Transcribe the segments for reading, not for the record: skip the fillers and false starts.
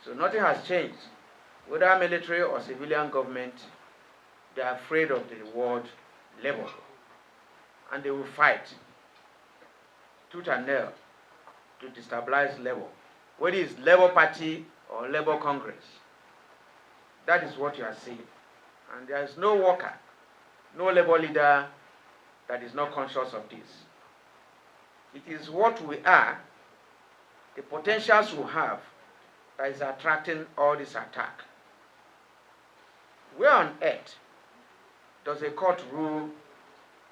So nothing has changed. Whether military or civilian government, they are afraid of the word labor. And they will fight tooth and nail to destabilize labor, whether it's Labour Party or Labour Congress. That is what you are seeing. And there is no worker, no labor leader that is not conscious of this. It is what we are, the potentials we have, that is attracting all this attack. Where on earth does a court rule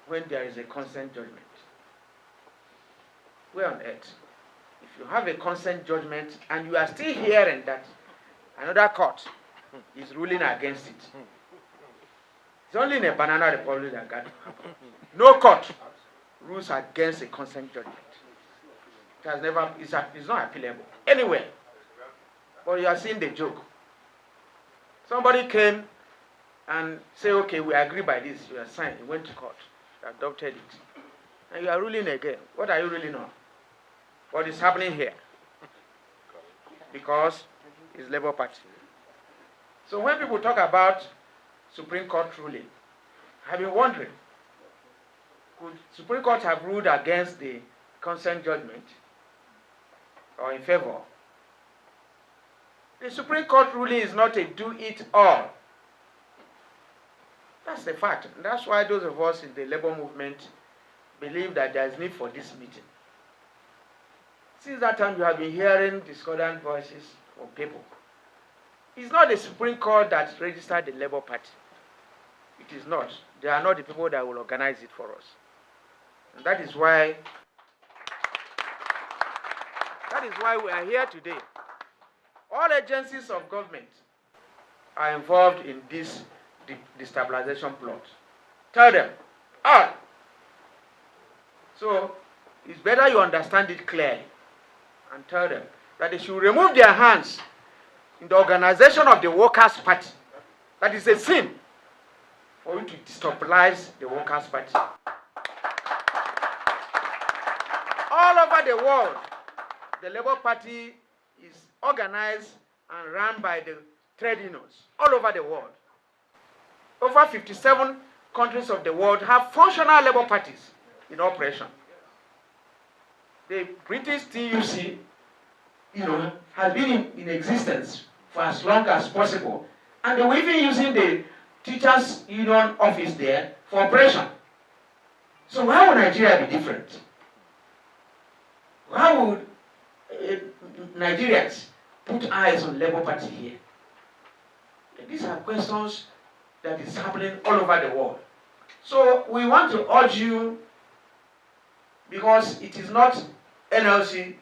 when there is a consent judgment? Where on earth? If you have a consent judgment and you are still hearing that another court is ruling against it, it's only in a banana republic that can happen. No court rules against a consent judgment. It has never, it's not appealable anywhere. But you are seeing the joke. Somebody came and said, okay, we agree by this. You are signed. You went to court. You adopted it. And you are ruling again. What are you ruling on? What is happening here? Because it's Labour Party. So when people talk about Supreme Court ruling, I've been wondering, could Supreme Court have ruled against the consent judgment or in favor? The Supreme Court ruling is not a do-it-all. That's the fact. And that's why those of us in the labor movement believe that there is need for this meeting. Since that time, you have been hearing discordant voices from people. It's not the Supreme Court that registered the Labour Party. It is not. They are not the people that will organize it for us. And that is why we are here today. All agencies of government are involved in this destabilization plot. Tell them, all. So it's better you understand it clearly and tell them that they should remove their hands in the organization of the Workers' Party. That is a sin for you to destabilize the Workers' Party. All over the world, the Labour Party is organized and run by the trade unions all over the world. Over 57 countries of the world have functional labor parties in operation. The British TUC, has been in existence for as long as possible, and they were even using the teachers' union office there for operation. So why would Nigeria be different? Why would Nigerians put eyes on Labour Party here? And these are questions that is happening all over the world. So we want to urge you, because it is not NLC,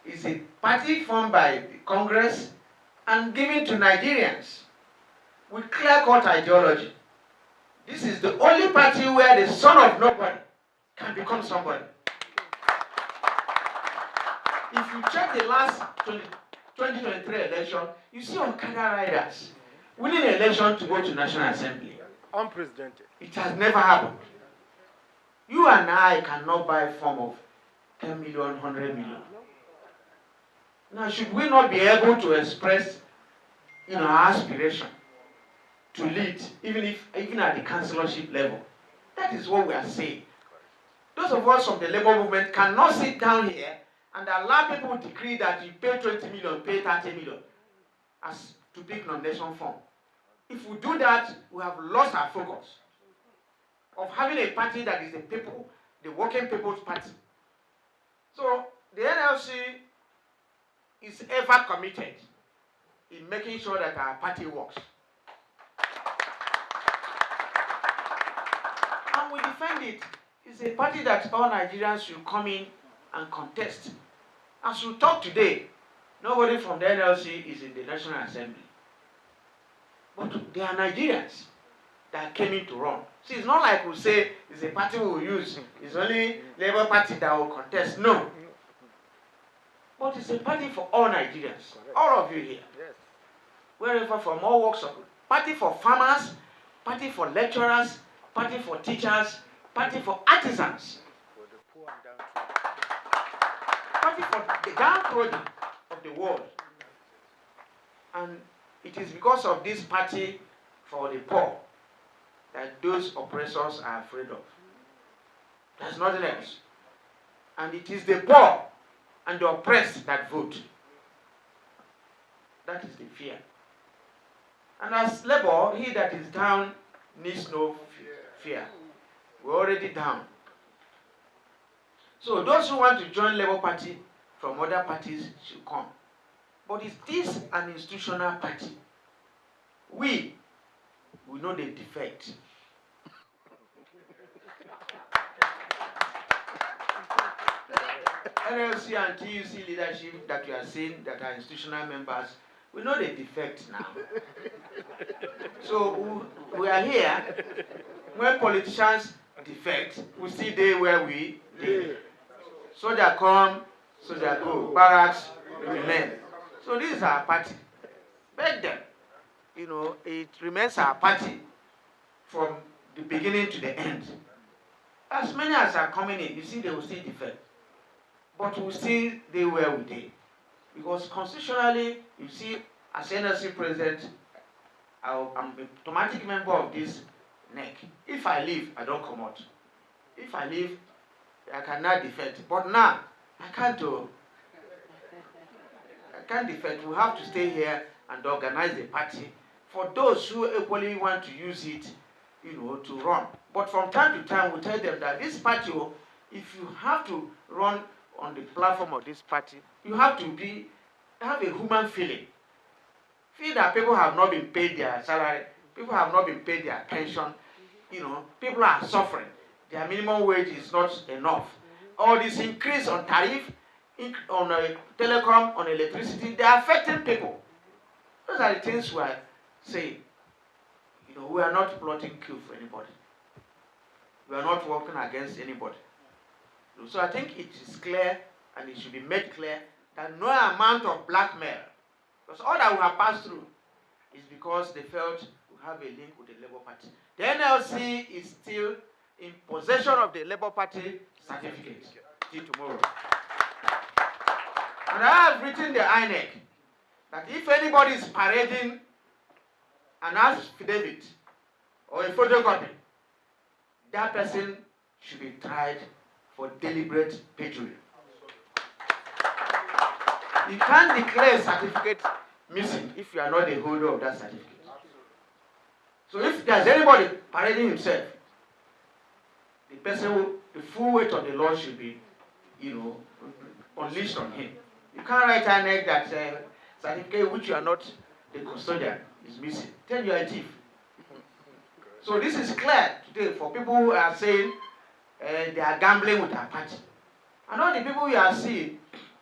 it's a party formed by the Congress and given to Nigerians with clear-cut ideology. This is the only party where the son of nobody can become somebody. If you check the last 2023 election, you see Okada riders winning an election to go to National Assembly. Unprecedented. It has never happened. You and I cannot buy a form of 10 million, 100 million. Now, should we not be able to express, our aspiration to lead, even at the councillorship level? That is what we are saying. Those of us from the labor movement cannot sit down here and allow people to decree that you pay 20 million, pay 30 million as to pick nomination form. If we do that, we have lost our focus of having a party that is the people, the working people's party. So the NLC is ever committed in making sure that our party works. And we defend it. It's a party that all Nigerians should come in and contest. As we talk today, nobody from the NLC is in the National Assembly. But they are Nigerians that came in to run. See, it's not like we say it's a party we will use. It's only Labour Party that will contest. No. But it's a party for all Nigerians. All of you here. Yes. Wherever, from all walks of life. Party for farmers, party for lecturers, party for teachers, party for artisans. For the poor and downtrodden. Party for the downtrodden of the world. And it is because of this party for the poor that those oppressors are afraid of. There's nothing else. And it is the poor and the oppressed that vote. That is the fear. And as Labour, he that is down needs no fear. We're already down. So those who want to join Labour Party from other parties should come. But is this an institutional party? We know the defect. NLC and TUC leadership that you are seeing that are institutional members, we know the defect now. So we are here. When politicians defect, we see they where we live. Soldier come, soldier go. Barracks remain. So this is our party. Beg them. You know, it remains our party from the beginning to the end. As many as are coming in, you see they will still defect. But we still they where we did. Because constitutionally, you see, as NLC president, I'm an automatic member of this NEC. If I leave, I don't come out. If I leave, I cannot defect. But now, I can't defect. We have to stay here and organize the party for those who equally want to use it, you know, to run. But from time to time, we tell them that this party, if you have to run on the platform of this party, you have to have a human feeling. Feel that people have not been paid their salary, people have not been paid their pension, you know, people are suffering. Their minimum wage is not enough. All this increase on tariff, on telecom, on electricity, they are affecting people. Those are the things we are saying. You know, we are not plotting coup for anybody. We are not working against anybody. So I think it is clear, and it should be made clear, that no amount of blackmail, because all that we have passed through is because they felt we have a link with the Labour Party. The NLC is still in possession of the Labour Party certificate till tomorrow. And I have written the INEC that if anybody is parading an affidavit or a photocopy, that person should be tried for deliberate perjury. You can't declare a certificate missing if you are not the holder of that certificate. So if there's anybody parading himself, the person, the full weight of the law should be, you know, unleashed on him. You can't write INEC that certificate which you are not the custodian is missing. Tell you are a thief. So this is clear today for people who are saying they are gambling with our party. And all the people you are seeing,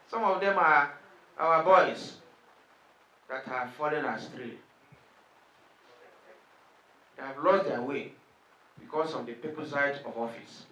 some of them are our boys that have fallen astray. They have lost their way because of the people's right of office.